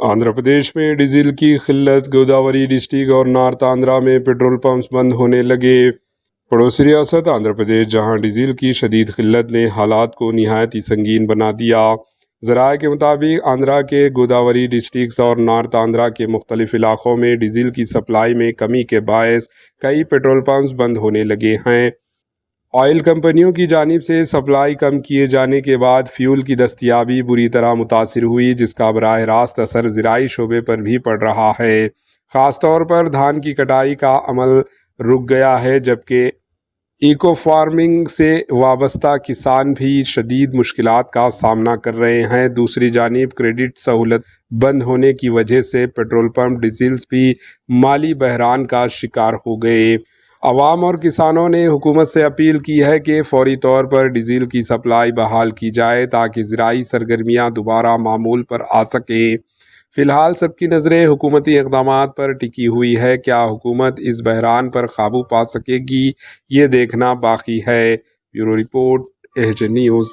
آندھرا پردیش میں ڈیزل کی قلت، گوداوری ڈسٹرکٹ اور نارتھ آندھرا میں پیٹرول پمپس بند ہونے لگے۔ پڑوسی ریاست آندھرا پردیش، جہاں ڈیزل کی شدید قلت نے حالات کو نہایت ہی سنگین بنا دیا۔ ذرائع کے مطابق آندھرا کے گوداوری ڈسٹرکٹس اور نارتھ آندھرا کے مختلف علاقوں میں ڈیزل کی سپلائی میں کمی کے باعث کئی پیٹرول پمپس بند ہونے لگے ہیں۔ آئل کمپنیوں کی جانب سے سپلائی کم کیے جانے کے بعد فیول کی دستیابی بری طرح متاثر ہوئی، جس کا براہ راست اثر زرعی شعبے پر بھی پڑ رہا ہے۔ خاص طور پر دھان کی کٹائی کا عمل رک گیا ہے، جبکہ ایکو فارمنگ سے وابستہ کسان بھی شدید مشکلات کا سامنا کر رہے ہیں۔ دوسری جانب کریڈٹ سہولت بند ہونے کی وجہ سے پیٹرول پمپ ڈیلرز بھی مالی بحران کا شکار ہو گئے۔ عوام اور کسانوں نے حکومت سے اپیل کی ہے کہ فوری طور پر ڈیزل کی سپلائی بحال کی جائے تاکہ زرعی سرگرمیاں دوبارہ معمول پر آ سکیں۔ فی الحال سب کی نظریں حکومتی اقدامات پر ٹکی ہوئی ہے۔ کیا حکومت اس بحران پر قابو پا سکے گی، یہ دیکھنا باقی ہے۔ Bureau report, H news.